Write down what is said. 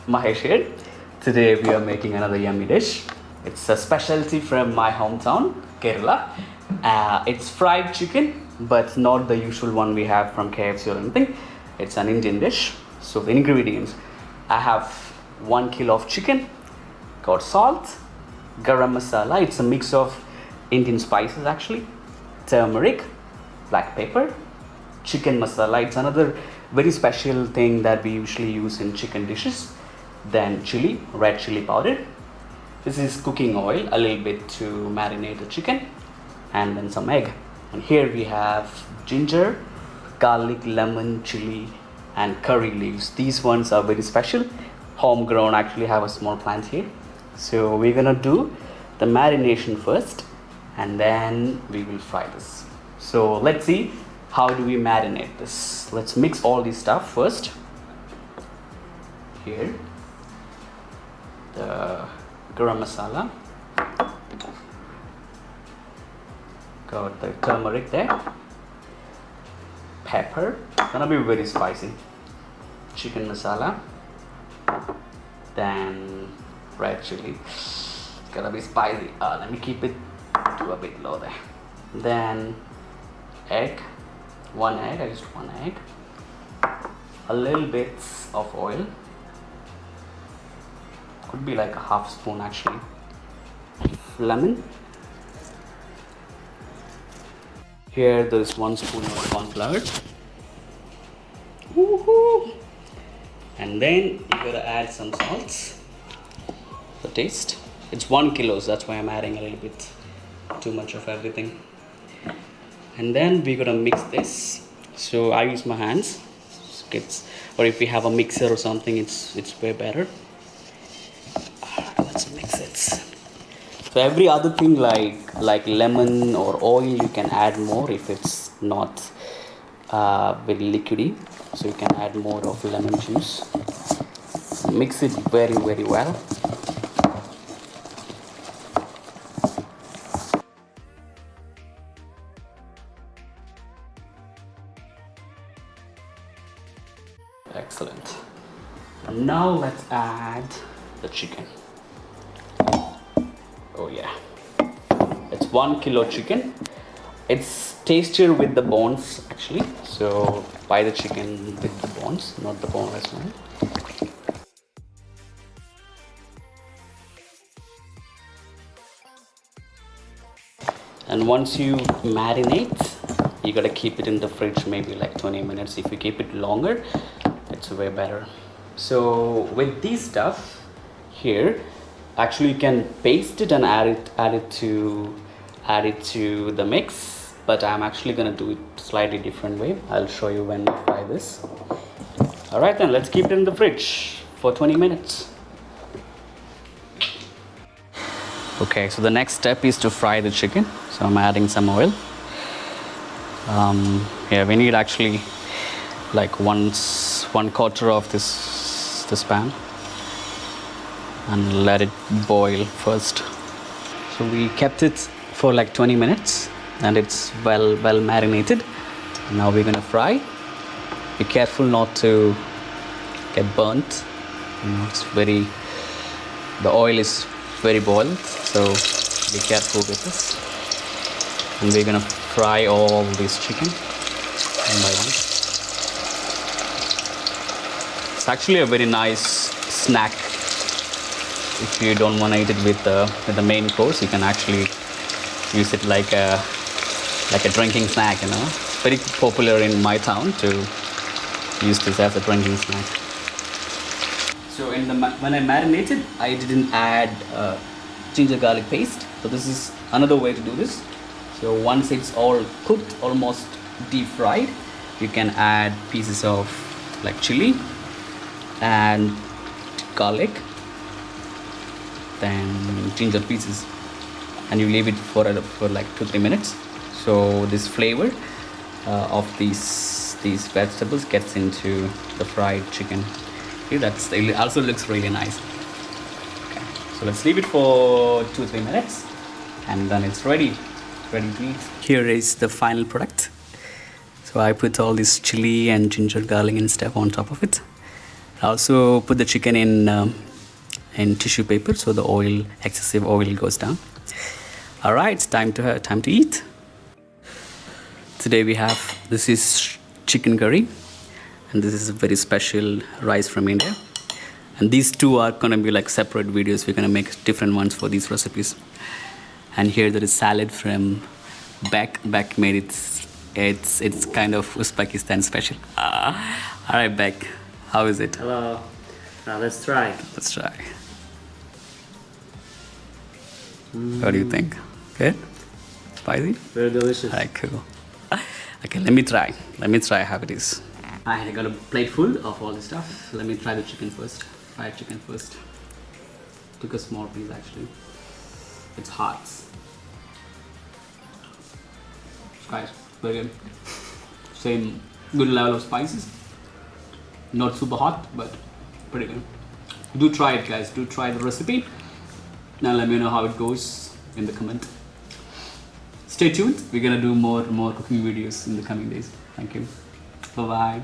Mahesh here. Today we are making another yummy dish. It's a specialty from my hometown, Kerala. It's fried chicken, but not the usual one we have from KFC or anything. It's an Indian dish. So the ingredients: I have 1 kilo of chicken, got salt, garam masala. It's a mix of Indian spices actually, turmeric, black pepper, chicken masala. It's another very special thing that we usually use in chicken dishes. Then chili, red chili powder. This is cooking oil, a little bit to marinate the chicken, and then some egg. And here we have ginger, garlic, lemon, chili, and curry leaves. These ones are very special. Homegrown, actually have a small plant here. So we're gonna do the marination first, and then we will fry this. So let's see how do we marinate this. Let's mix all this stuff first. Here, the garam masala, got the turmeric there, pepper, gonna be very spicy, chicken masala, then red chili, it's gonna be spicy. Let me keep it to a bit low there. Then egg, one egg, I used one egg, a little bit of oil, could be like a half spoon actually, lemon. Here there is 1 spoon of corn flour. Woohoo! And then you gotta add some salt for taste. It's 1 kilo, so that's why I'm adding a little bit too much of everything. And then we're gonna mix this. So I use my hands. Or if we have a mixer or something, it's way better. Let's mix it. So every other thing like lemon or oil, you can add more if it's not very liquidy. So you can add more of lemon juice. Mix it very well. Excellent. And now let's add the chicken. Oh yeah, it's 1 kilo chicken. It's tastier with the bones actually, so buy the chicken with the bones, not the boneless one. And once you marinate, you gotta keep it in the fridge maybe like 20 minutes. If you keep it longer, it's way better. So with this stuff here, actually you can paste it and add it to the mix, but I'm actually gonna do it slightly different way. I'll show you when I fry this. All right, then let's keep it in the fridge for 20 minutes. Okay, so the next step is to fry the chicken. So I'm adding some oil. Yeah, we need actually like 1/4 of this pan, and let it boil first. So we kept it for like 20 minutes and it's well marinated. Now we're gonna fry. Be careful not to get burnt. The oil is very boiled, so be careful with this. And we're gonna fry all this chicken one by one. It's actually a very nice snack. If you don't want to eat it with the main course, you can actually use it like a drinking snack. It's very popular in my town to use this as a drinking snack. So when I marinated, I didn't add ginger garlic paste. So this is another way to do this. So once it's all cooked, almost deep fried, you can add pieces of like chili and garlic, then ginger pieces, and you leave it for like 2-3 minutes. So this flavor of these vegetables gets into the fried chicken. It also looks really nice. Okay, so let's leave it for 2-3 minutes, and then it's ready to eat. Here is the final product. So I put all this chili and ginger, garlic and stuff on top of it. I also put the chicken in tissue paper so the oil, excessive oil, goes down. All right, it's time to eat. Today we have, this is chicken curry, and this is a very special rice from India. And these two are gonna be like separate videos. We're gonna make different ones for these recipes. And here there is salad from Beck. Beck made it. It's kind of Uzbekistan special. All right, Beck, how is it? Hello. Now let's try. Let's try. What do you think? Good? Spicy? Very delicious. All right, cool. Okay, let me try. Let me try how it is. I got a plate full of all this stuff. Let me try the chicken first. Fried chicken first. Took a small piece actually. It's hot. Guys, very good. Same good level of spices. Not super hot, but pretty good. Do try it, guys. Do try the recipe. Now let me know how it goes in the comment. Stay tuned. We're gonna do more cooking videos in the coming days. Thank you. Bye bye.